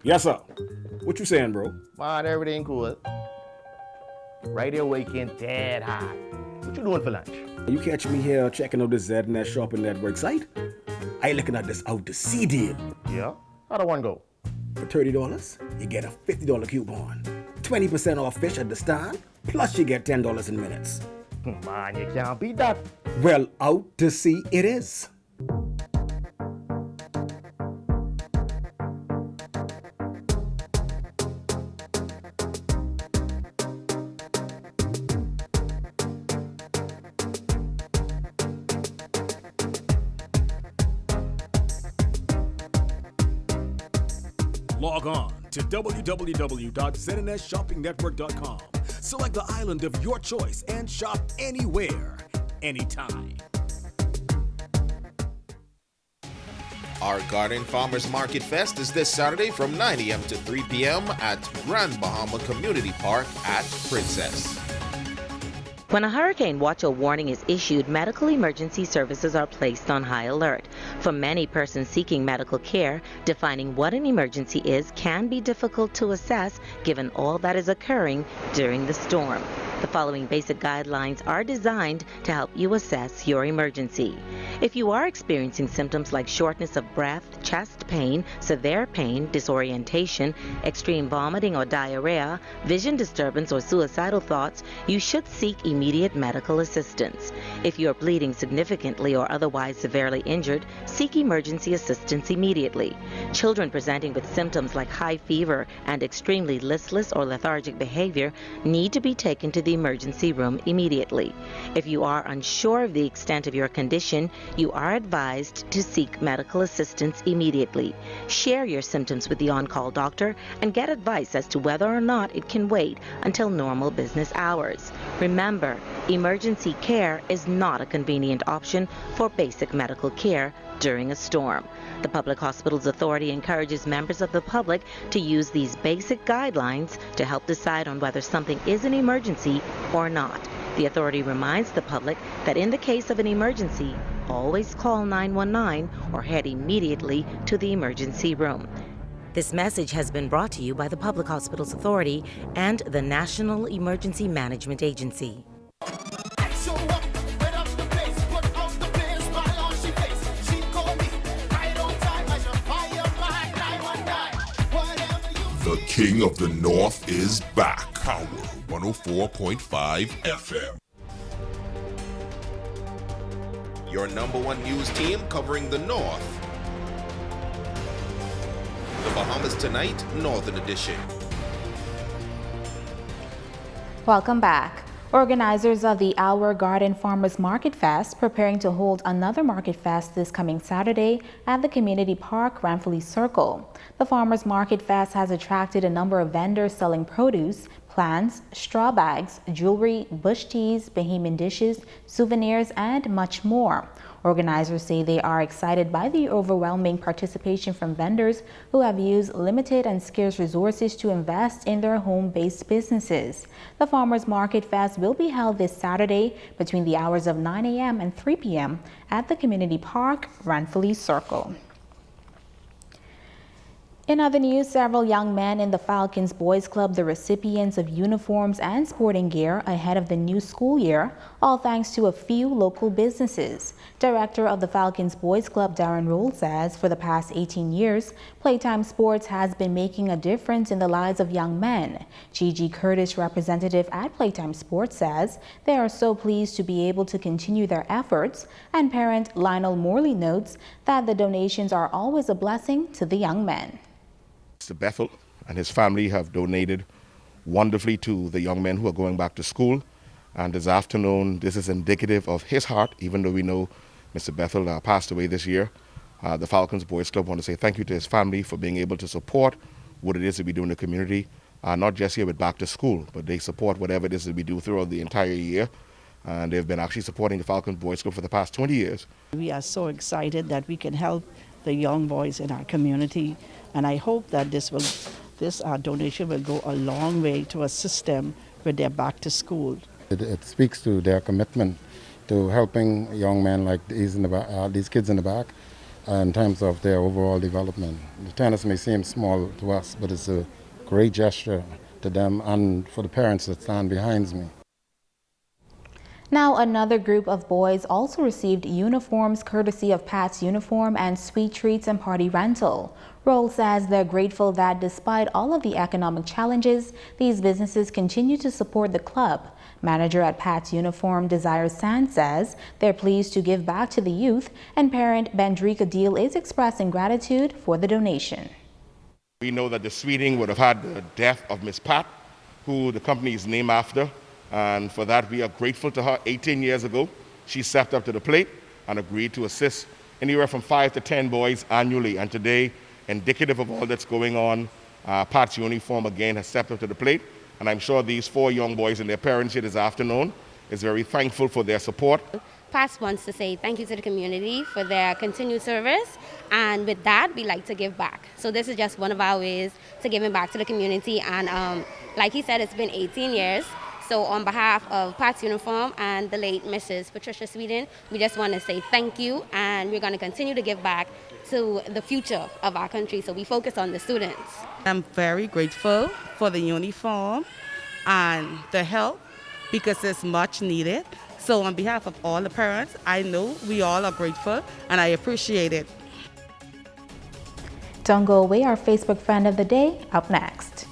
Yes, sir. What you saying, bro? Man, everything cool. Radio weekend dead hot. What you doing for lunch? You catch me here checking out the Z&S Shopping Network site? I looking at this out to sea deal. Yeah? How do one go? For $30, you get a $50 coupon. 20% off fish at the stand, plus you get $10 in minutes. Man, you can't beat that. Well, out to sea it is. Log on to www.znsshoppingnetwork.com. Select the island of your choice and shop anywhere, anytime. Our Garden Farmers Market Fest is this Saturday from 9 a.m. to 3 p.m. at Grand Bahama Community Park at Princess. When a hurricane watch or warning is issued, medical emergency services are placed on high alert. For many persons seeking medical care, defining what an emergency is can be difficult to assess given all that is occurring during the storm. The following basic guidelines are designed to help you assess your emergency. If you are experiencing symptoms like shortness of breath, chest pain, severe pain, disorientation, extreme vomiting or diarrhea, vision disturbance, or suicidal thoughts, you should seek immediate medical assistance. If you are bleeding significantly or otherwise severely injured, seek emergency assistance immediately. Children presenting with symptoms like high fever and extremely listless or lethargic behavior need to be taken to the emergency room immediately. If you are unsure of the extent of your condition, you are advised to seek medical assistance immediately. Share your symptoms with the on-call doctor and get advice as to whether or not it can wait until normal business hours. Remember, emergency care is not a convenient option for basic medical care during a storm. The Public Hospitals Authority encourages members of the public to use these basic guidelines to help decide on whether something is an emergency or not. The authority reminds the public that in the case of an emergency, always call 911 or head immediately to the emergency room. This message has been brought to you by the Public Hospitals Authority and the National Emergency Management Agency. The King of the North is back. Power 104.5 FM. Your number one news team covering the North. The Bahamas Tonight, Northern Edition. Welcome back. Organizers of the Our Garden Farmers Market Fest preparing to hold another market fest this coming Saturday at the Community Park Ranfurly Circle. The Farmers Market Fest has attracted a number of vendors selling produce, plants, straw bags, jewelry, bush teas, Bahamian dishes, souvenirs, and much more. Organizers say they are excited by the overwhelming participation from vendors who have used limited and scarce resources to invest in their home-based businesses. The Farmers Market Fest will be held this Saturday between the hours of 9 a.m. and 3 p.m. at the Community Park, Ranfurly Circle. In other news, several young men in the Falcons Boys Club, the recipients of uniforms and sporting gear ahead of the new school year, all thanks to a few local businesses. Director of the Falcons Boys Club, Darren Rule, says for the past 18 years, Playtime Sports has been making a difference in the lives of young men. Gigi Curtis, representative at Playtime Sports, says they are so pleased to be able to continue their efforts, and parent Lionel Morley notes that the donations are always a blessing to the young men. Mr. Bethel and his family have donated wonderfully to the young men who are going back to school. And this afternoon, this is indicative of his heart, even though we know Mr. Bethel passed away this year. The Falcons Boys Club want to say thank you to his family for being able to support what it is that we do in the community, not just here with back to school, but they support whatever it is that we do throughout the entire year. And they've been actually supporting the Falcons Boys Club for the past 20 years. We are so excited that we can help the young boys in our community. And I hope that this donation will go a long way to assist them with their back to school. It speaks to their commitment to helping young men like these kids in the back in terms of their overall development. The tennis may seem small to us, but it's a great gesture to them and for the parents that stand behind me. Now, another group of boys also received uniforms courtesy of Pat's Uniform and Sweet Treats and Party Rental. Roll says they're grateful that despite all of the economic challenges, these businesses continue to support the club. Manager at Pat's Uniform, Desire Sand, says they're pleased to give back to the youth, and parent Bendrika Deal is expressing gratitude for the donation. We know that the Sweeting would have had the death of Miss Pat, who the company is named after. And for that, we are grateful to her. 18 years ago, she stepped up to the plate and agreed to assist anywhere from 5 to 10 boys annually. And today, indicative of all that's going on, Pat's Uniform again has stepped up to the plate. And I'm sure these 4 young boys and their parents here this afternoon is very thankful for their support. Pat wants to say thank you to the community for their continued service, and with that, we like to give back. So this is just one of our ways to giving back to the community, and like he said, it's been 18 years. So on behalf of Pat's Uniform and the late Mrs. Patricia Sweden, we just want to say thank you, and we're going to continue to give back to the future of our country, so we focus on the students. I'm very grateful for the uniform and the help because it's much needed. So on behalf of all the parents, I know we all are grateful and I appreciate it. Don't go away, our Facebook friend of the day up next.